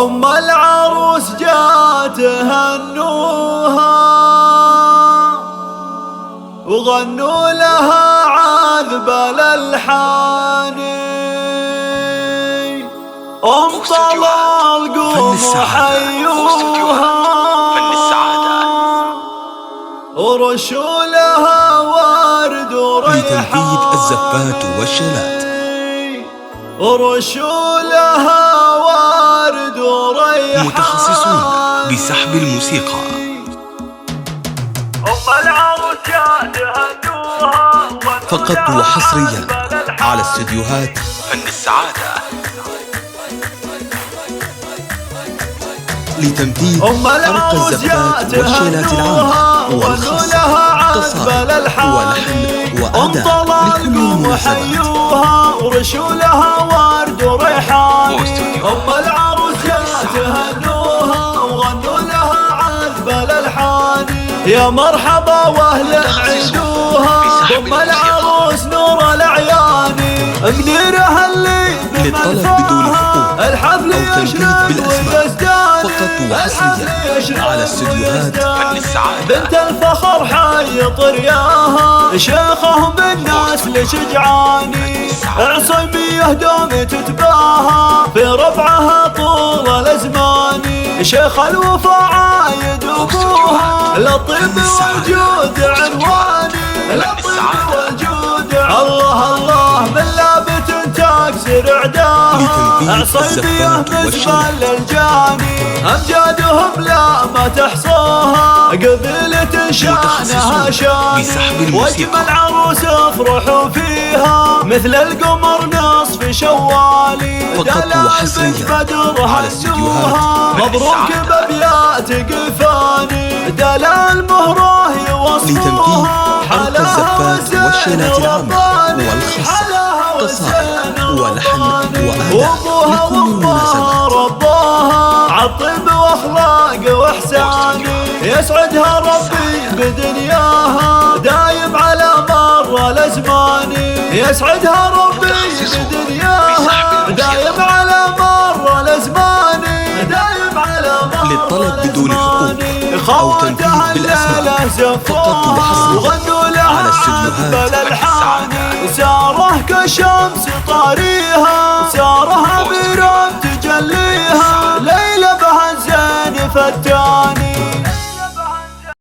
أم العروس جات هنوها وغنوا لها عذب الألحان. أم طلال قوموا حيوها ورشوا لها ورد وريحان لتنفيذ الزفات والشيلات. ورشوا لها ورد وريحان متخصصون بسحب الموسيقى. أم العروس هنوها فقط وحصريا على استديوهات فن السعادة. لتنفيذ فرق الزفات والشيلات العامة والخاصة، قصائد ولحن وأداء لكل المناسبات. ورشوا لها ورد وريحان. أم العروس هنوها وغنوا لها عذب الألحان. يا مرحبا واهلا عيدوها أم العروس نور الأعيان. منيرها اللي للطلب بدون حقوق الحفل أو تنفيذ بالأسماء فقط وحصريا على استديوهات فن السعادة. بنت الفخر حي طرياها شيخهم بالناس لشجعاني. عصيمية دوم تتباها في ربعها طول الأزمان. شيخ الوفا عايد أبوها للطيب والجود عنواني. للطيب والجود الله الله من لابت تكسر عداها. عصيمية مزبل الجاني أمجادهم لا ما تحصاها. قبيلة شانها شاني واجمل عروس افرحوا فيها مثل القمر نصف شوالي. فقط وحصريا على استديوهات. مبروك بابيات قفاني دلال مهره يوصفوها. لتنفيذ فرق الزفات والشيلات العامة والخاصة، قصائد ولحن وأداء لكل المناسبات. رباها عالطيب واخلاق واحسان. يسعدها ربي بدنياها دايم على مر الازمان. يسعدها ربي بدنياها دايم على مر الازمان. دايم على مر للطلب بدون حقوق أو تنفيذ بالأسماء فقط وحصريا على استديوهات فن السعادة. ساره كشمس طاريها سارها برم تجليها. ليلى بها الزين فتان